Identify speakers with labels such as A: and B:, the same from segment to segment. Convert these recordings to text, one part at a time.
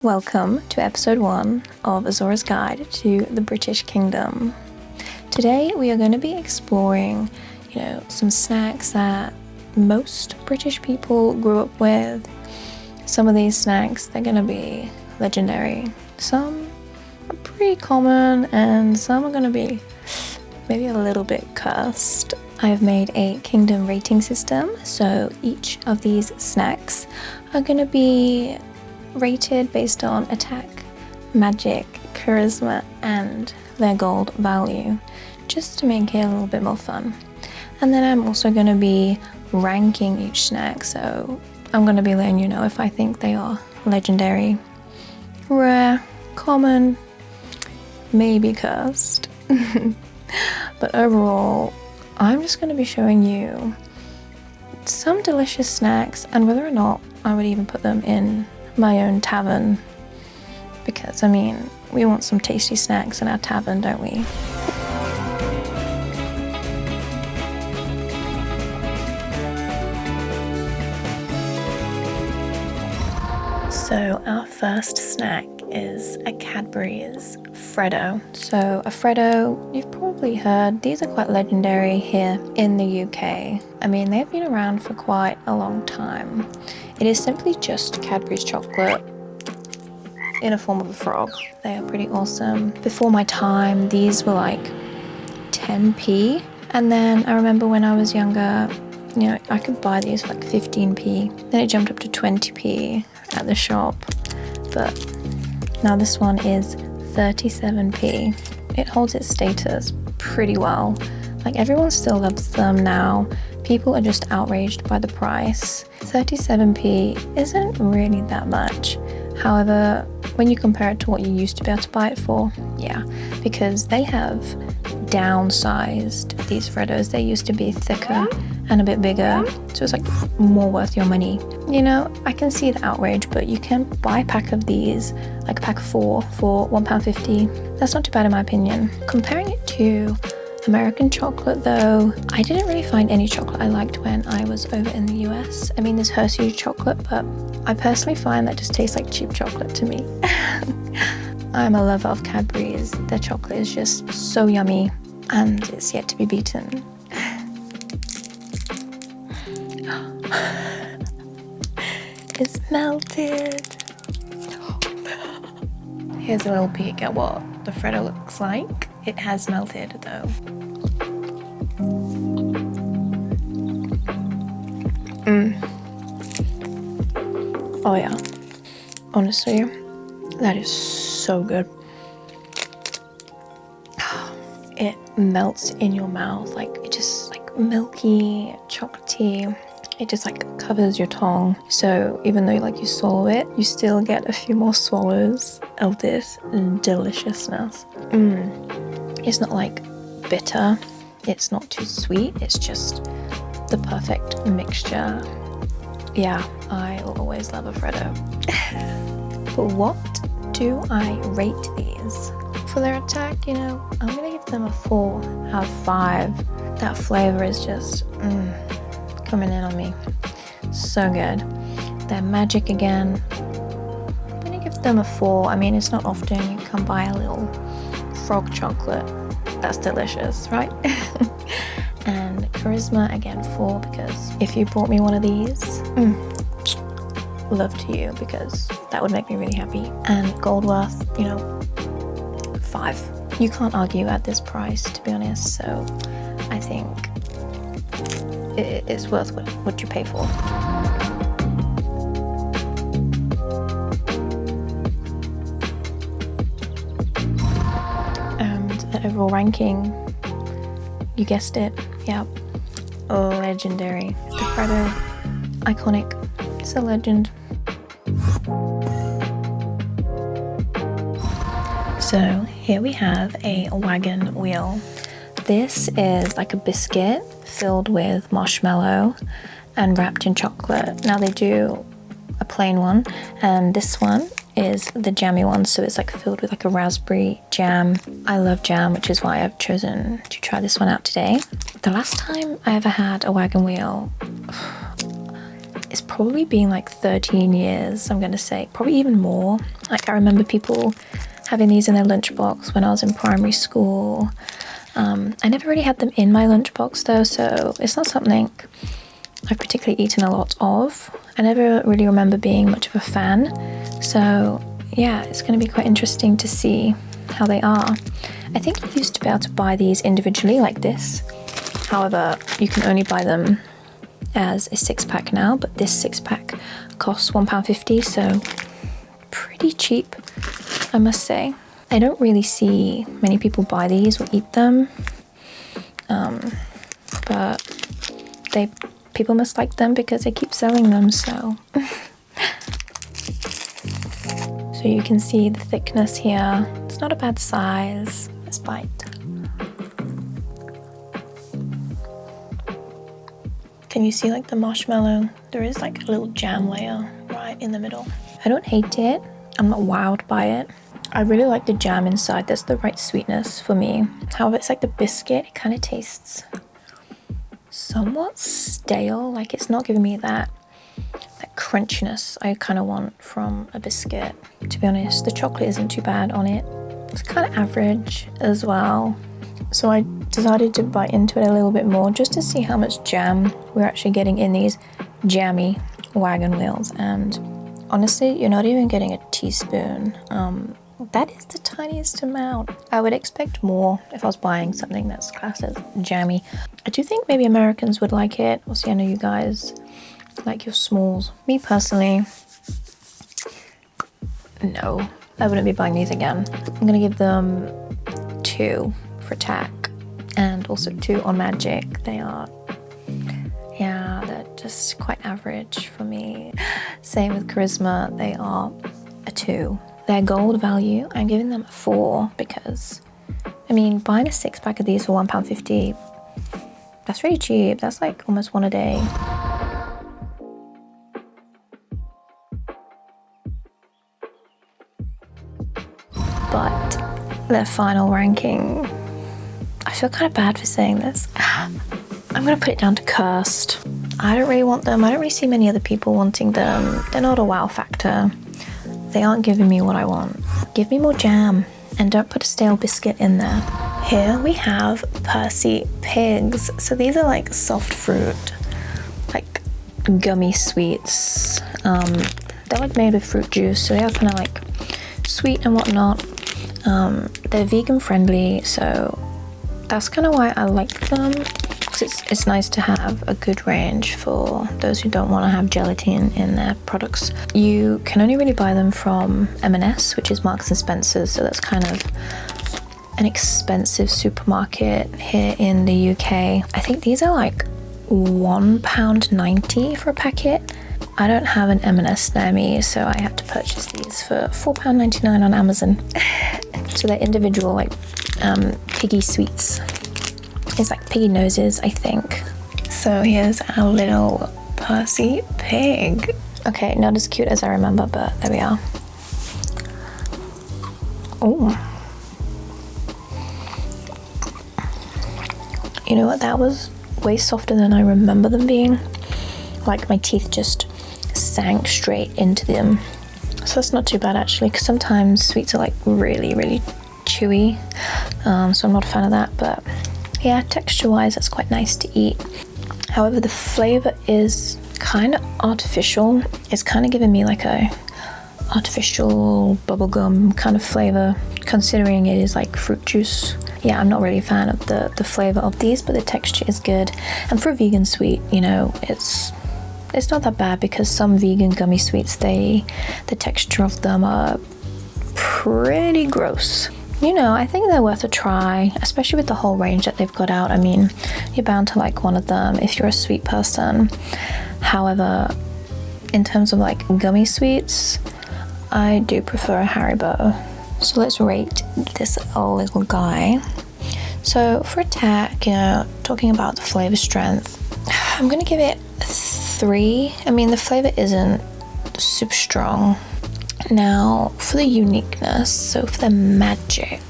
A: Welcome to episode 1 of Aozora's Guide to the British Kingdom. Today we are going to be exploring, some snacks that most British people grew up with. Some of these snacks, they're going to be legendary. Some are pretty common and some are going to be maybe a little bit cursed. I have made a kingdom rating system, so each of these snacks are going to be rated based on attack, magic, charisma, and their gold value, just to make it a little bit more fun. And then I'm also going to be ranking each snack, so I'm going to be letting you know if I think they are legendary, rare, common, maybe cursed. But overall, I'm just going to be showing you some delicious snacks and whether or not I would even put them in my own tavern, because we want some tasty snacks in our tavern, don't we? So our first snack is a Cadbury's Freddo. So a Freddo, you've probably heard, these are quite legendary here in the UK. They've been around for quite a long time. It is simply just Cadbury's chocolate in a form of a frog. They are pretty awesome. Before my time, these were like 10p. And then I remember when I was younger, I could buy these for like 15p. Then it jumped up to 20p at the shop. But now this one is 37p. It holds its status pretty well. Like, everyone still loves them now. People are just outraged by the price. 37p isn't really that much. However, when you compare it to what you used to be able to buy it for, yeah, because they have downsized these Freddos. They used to be thicker and a bit bigger, so it's like more worth your money. I can see the outrage, but you can buy a pack of these, like a pack of 4 for £1.50. That's not too bad in my opinion. Comparing it to American chocolate though, I didn't really find any chocolate I liked when I was over in the US. There's Hershey's chocolate, but I personally find that just tastes like cheap chocolate to me. I'm a lover of Cadbury's. Their chocolate is just so yummy and it's yet to be beaten. It's melted. Here's a little peek at what the Freddo looks like. It has melted though. Oh yeah. Honestly, that is so good. It melts in your mouth, it's just milky, chocolatey. It just covers your tongue. So even though you swallow it, you still get a few more swallows of this deliciousness. It's not bitter. It's not too sweet. It's just the perfect mixture. Yeah, I will always love a Freddo. But what do I rate these? For their attack, I'm gonna give them a 4 out of 5. That flavor is just coming in on me. So good. Their magic again, I'm gonna give them a 4. It's not often you can buy a little frog chocolate that's delicious, right? And charisma again 4, because if you bought me one of these, love to you, because that would make me really happy. And gold worth, 5. You can't argue at this price, to be honest, so I think it's worth what you pay for. And the overall ranking, you guessed it, yeah, legendary. The Freddo, iconic, it's a legend. So here we have a wagon wheel. This is like a biscuit filled with marshmallow and wrapped in chocolate. Now they do a plain one, and this one is the jammy one, so it's filled with a raspberry jam. I love jam, which is why I've chosen to try this one out today. The last time I ever had a wagon wheel, it's probably been like 13 years, I'm gonna say, probably even more. Like I remember people having these in their lunchbox when I was in primary school. I never really had them in my lunchbox though, so it's not something I've particularly eaten a lot of. I never really remember being much of a fan, so yeah, it's going to be quite interesting to see how they are. I think you used to be able to buy these individually like this. However, you can only buy them as a 6-pack now, but this 6-pack costs £1.50, so pretty cheap, I must say. I don't really see many people buy these or eat them, but people must like them because they keep selling them, so. So you can see the thickness here. It's not a bad size. Let's bite. Can you see like the marshmallow? There is like a little jam layer right in the middle. I don't hate it. I'm not wowed by it. I really like the jam inside. That's the right sweetness for me. However, it's like the biscuit. It kind of tastes somewhat stale. Like it's not giving me that crunchiness I kind of want from a biscuit. To be honest, the chocolate isn't too bad on it. It's kind of average as well. So I decided to bite into it a little bit more just to see how much jam we're actually getting in these jammy wagon wheels. And honestly, you're not even getting a teaspoon. That is the tiniest amount. I would expect more if I was buying something that's classed as jammy. I do think maybe Americans would like it. Obviously, I know you guys like your smalls. Me personally, no, I wouldn't be buying these again. I'm gonna give them 2 for tack and also 2 on magic. They are, yeah, they're just quite average for me. Same with charisma, they are a 2. They're gold value. I'm giving them a 4 because, I mean, buying a 6-pack of these for £1.50, that's really cheap. That's like almost one a day. But their final ranking, I feel kind of bad for saying this. I'm gonna put it down to cursed. I don't really want them. I don't really see many other people wanting them. They're not a wow factor. They aren't giving me what I want. Give me more jam and don't put a stale biscuit in there. Here we have Percy Pigs. So these are like soft fruit, like gummy sweets. They're like made with fruit juice, so they are kind of like sweet and whatnot. They're vegan friendly, so that's kind of why I like them. It's nice to have a good range for those who don't want to have gelatin in their products. You can only really buy them from M&S, which is Marks and Spencer's, so that's kind of an expensive supermarket here in the UK. I think these are like £1.90 for a packet. I don't have an M&S near me, so I had to purchase these for £4.99 on Amazon. So they're individual like piggy sweets. It's like piggy noses, I think. So here's our little Percy pig. Okay, not as cute as I remember, but there we are. Oh. You know what, that was way softer than I remember them being. Like my teeth just sank straight into them. So that's not too bad actually, because sometimes sweets are like really, really chewy. So I'm not a fan of that, but yeah, texture-wise, that's quite nice to eat. However, the flavor is kind of artificial. It's kind of giving me like a artificial bubblegum kind of flavor, considering it is like fruit juice. Yeah, I'm not really a fan of the flavor of these, but the texture is good. And for a vegan sweet, you know, it's not that bad, because some vegan gummy sweets, the texture of them are pretty gross. You know, I think they're worth a try, especially with the whole range that they've got out. I mean, you're bound to like one of them if you're a sweet person. However, in terms of like gummy sweets, I do prefer a Haribo. So let's rate this little guy. So for attack, you know, talking about the flavor strength, I'm gonna give it 3. I mean, the flavor isn't super strong. Now, for the uniqueness, so for the magic,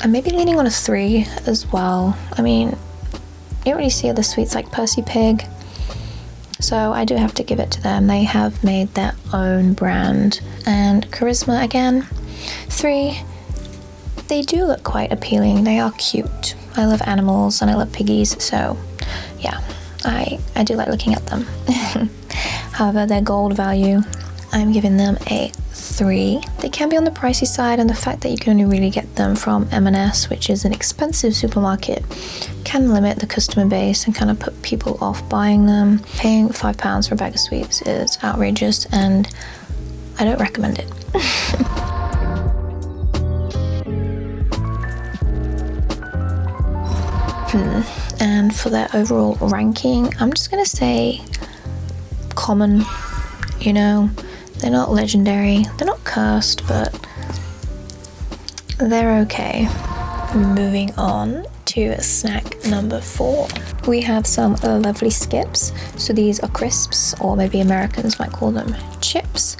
A: I'm maybe leaning on a 3 as well. I mean, you don't really see other sweets like Percy Pig, So I do have to give it to them. They have made their own brand. And Charisma again, 3. They do look quite appealing. They are cute. I love animals and I love piggies, so yeah, I do like looking at them. However, their gold value, I'm giving them a 3. They can be on the pricey side, and the fact that you can only really get them from M&S, which is an expensive supermarket, can limit the customer base and kind of put people off buying them. Paying £5 for a bag of sweets is outrageous, and I don't recommend it. And for their overall ranking, I'm just gonna say common. You know, they're not legendary, they're not cursed, but they're okay. Moving on to snack number 4. We have some lovely skips. So these are crisps, or maybe Americans might call them chips.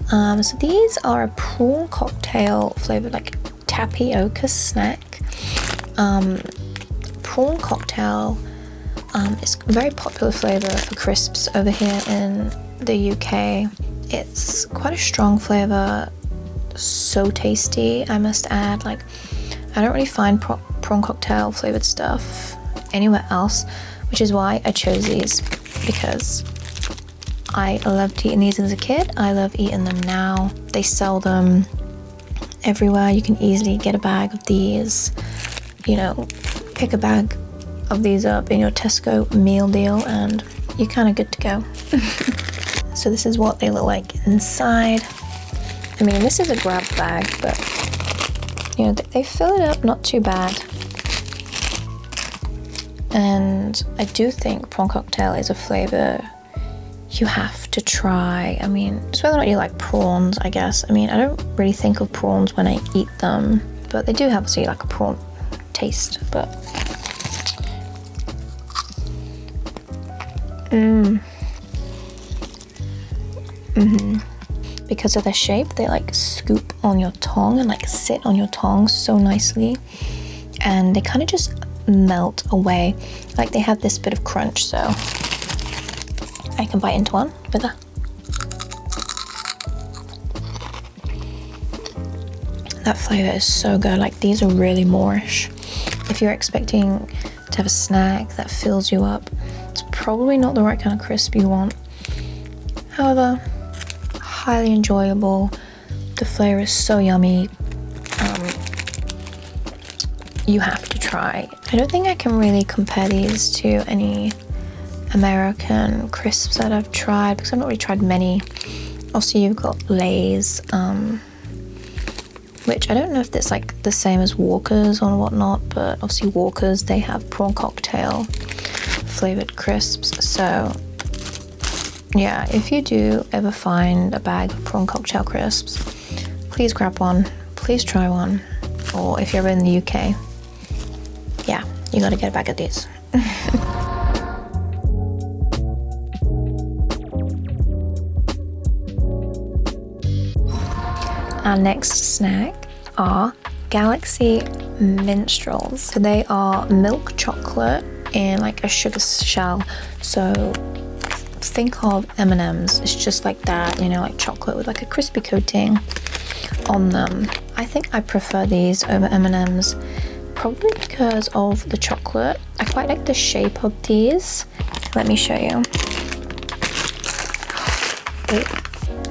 A: So these are a prawn cocktail flavored like tapioca snack. Prawn cocktail is a very popular flavor for crisps over here in the UK. It's quite a strong flavor, so tasty, I must add. Like, I don't really find prawn cocktail flavored stuff anywhere else, which is why I chose these, because I loved eating these as a kid. I love eating them now. They sell them everywhere. You can easily get a bag of these, you know, pick a bag of these up in your Tesco meal deal and you're kind of good to go. So this is what they look like inside. I mean, this is a grab bag, but you know, they fill it up not too bad. And I do think prawn cocktail is a flavor you have to try. I mean, it's whether or not you like prawns, I guess. I mean, I don't really think of prawns when I eat them, but they do have, obviously, like a prawn taste, but because of their shape, they like scoop on your tongue and like sit on your tongue so nicely, and they kind of just melt away. Like, they have this bit of crunch, so I can bite into one with that. That flavor is so good. Like, these are really Moorish. If you're expecting to have a snack that fills you up, it's probably not the right kind of crisp you want. However, highly enjoyable. The flavor is so yummy. You have to try. I don't think I can really compare these to any American crisps that I've tried, because I've not really tried many. Also, you've got Lay's, which I don't know if it's like the same as Walker's or whatnot, but obviously Walker's, they have prawn cocktail flavored crisps. So yeah, if you do ever find a bag of prawn cocktail crisps, please grab one, please try one. Or if you're in the UK, yeah, you gotta get a bag of these. Our next snack are Galaxy Minstrels. So they are milk chocolate in like a sugar shell. So think of M&Ms. It's just like that, you know, like chocolate with like a crispy coating on them. I think I prefer these over M&Ms, probably because of the chocolate. I quite like the shape of these. Let me show you.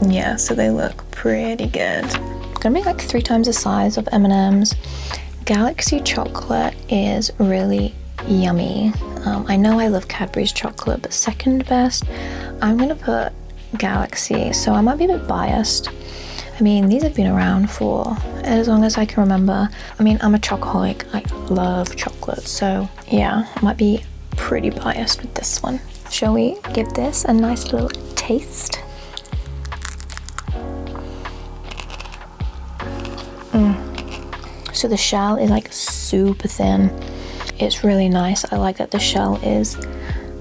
A: Yeah, so they look pretty good. Gonna be like 3 times the size of M&Ms. Galaxy chocolate is really yummy. I know I love Cadbury's chocolate, but second best, I'm gonna put Galaxy. So I might be a bit biased. I mean, these have been around for as long as I can remember. I mean, I'm a chocoholic. I love chocolate, so yeah, I might be pretty biased with this one. Shall we give this a nice little taste? So the shell is like super thin. It's really nice. I like that the shell is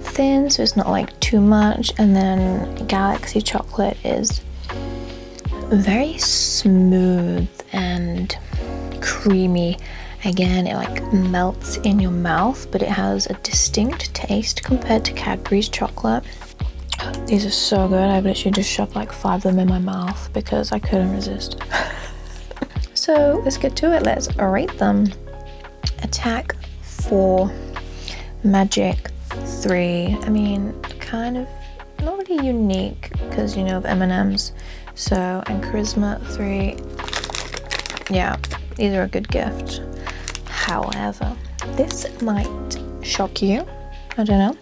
A: thin, so it's not like too much. And then Galaxy chocolate is very smooth and creamy. Again, it like melts in your mouth, but it has a distinct taste compared to Cadbury's chocolate. These are so good. I've literally just shoved like 5 of them in my mouth because I couldn't resist. So let's get to it. Let's rate them. Attack 4, Magic 3. I mean, kind of not really unique because you know of M&Ms. So, and Charisma 3. Yeah, these are a good gift. However, this might shock you. I don't know.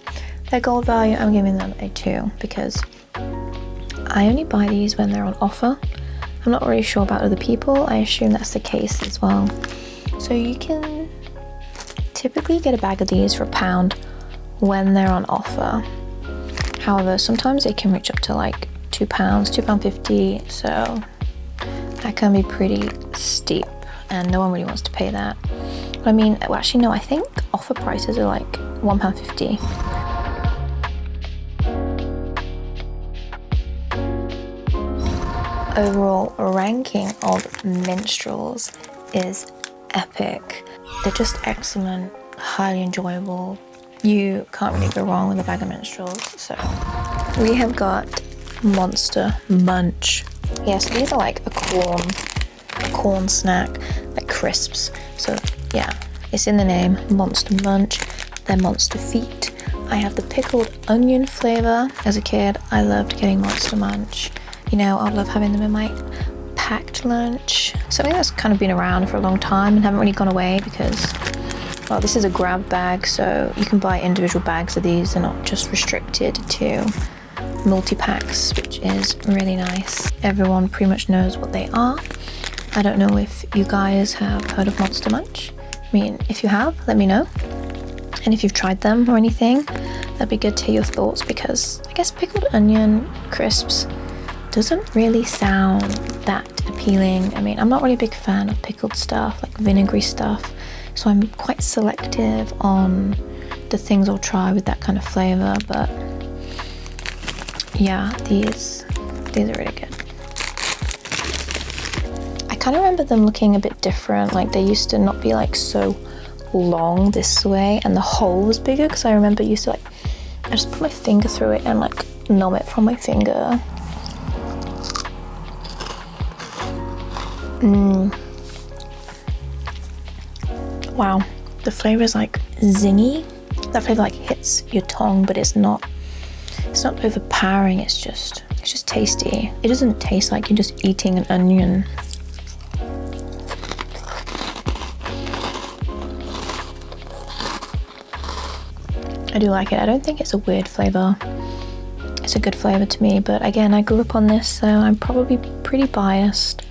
A: Their gold value, I'm giving them a 2 because I only buy these when they're on offer. I'm not really sure about other people. I assume that's the case as well. So you can typically get a bag of these for £1 when they're on offer. However, sometimes they can reach up to like £2, £2.50. So that can be pretty steep and no one really wants to pay that. But I mean, well, actually no, I think offer prices are like £1.50. Overall ranking of minstrels is epic. They're just excellent, highly enjoyable. You can't really go wrong with a bag of minstrels. So we have got Monster Munch. Yeah, so these are like a corn snack, like crisps. So yeah, it's in the name, Monster Munch. They're Monster Feet. I have the pickled onion flavor. As a kid, I loved getting Monster Munch. You know, I love having them in my packed lunch. Something that's kind of been around for a long time and haven't really gone away because, well, this is a grab bag, so you can buy individual bags of these. They're not just restricted to multi-packs, which is really nice. Everyone pretty much knows what they are. I don't know if you guys have heard of Monster Munch. I mean, if you have, let me know. And if you've tried them or anything, that'd be good to hear your thoughts because I guess pickled onion crisps doesn't really sound that appealing. I mean, I'm not really a big fan of pickled stuff, like vinegary stuff, so I'm quite selective on the things I'll try with that kind of flavor, but yeah, these are really good. I kind of remember them looking a bit different, like they used to not be like so long this way and the hole was bigger because I remember I used to like, I just put my finger through it and like numb it from my finger. Wow, the flavor is like zingy. That flavor like hits your tongue, but it's not overpowering. It's just tasty. It doesn't taste like you're just eating an onion. I do like it. I don't think it's a weird flavor. It's a good flavor to me, but again, I grew up on this, so I'm probably pretty biased.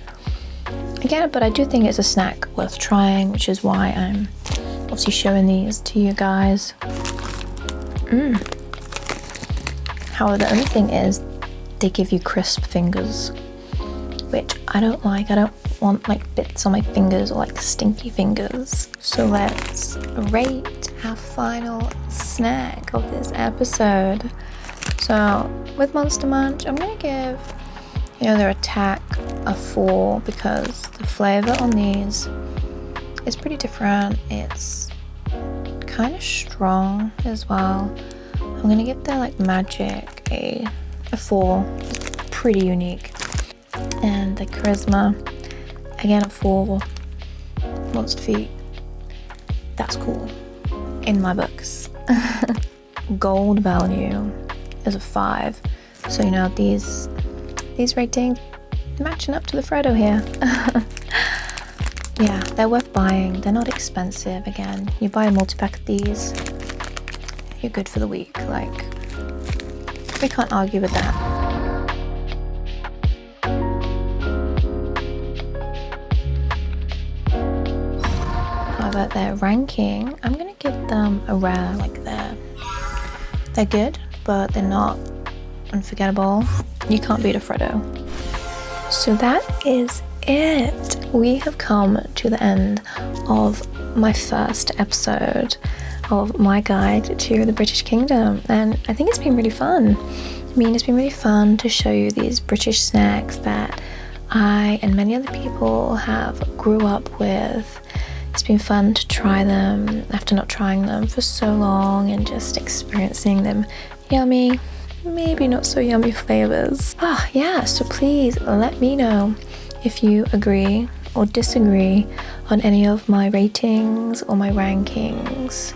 A: Again, but I do think it's a snack worth trying, which is why I'm obviously showing these to you guys. However, the only thing is they give you crisp fingers, which I don't like. I don't want like bits on my fingers or like stinky fingers. So let's rate our final snack of this episode. So with Monster Munch, I'm gonna give, you know, their attack a 4 because the flavor on these is pretty different. It's kind of strong as well. I'm gonna give their like magic a 4. Pretty unique. And the charisma, again a 4. Monster Feet, that's cool in my books. Gold value is a 5. So you know these ratings matching up to the Freddo here. Yeah, they're worth buying. They're not expensive. Again, you buy a multi-pack of these, you're good for the week. Like, we can't argue with that. However, their ranking, I'm gonna give them a rare. Like they're good, but they're not unforgettable. You can't beat a Freddo. So that is it. We have come to the end of my first episode of my guide to the British Kingdom, and I think it's been really fun. I mean, it's been really fun to show you these British snacks that I and many other people have grew up with. It's been fun to try them after not trying them for so long and just experiencing them yummy, maybe not so yummy flavors. Yeah, so please let me know if you agree or disagree on any of my ratings or my rankings,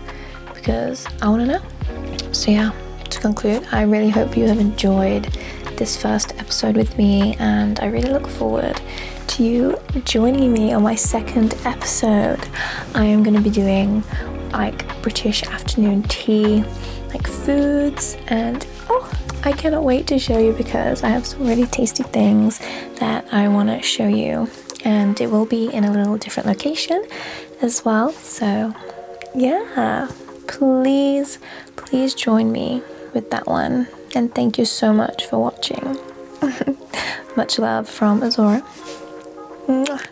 A: because I want to know. So yeah, to conclude, I really hope you have enjoyed this first episode with me, and I really look forward to you joining me on my second episode. I am going to be doing like British afternoon tea, like foods, and I cannot wait to show you because I have some really tasty things that I want to show you, and it will be in a little different location as well. So yeah, please join me with that one, and thank you so much for watching. Much love from Aozora. Mwah.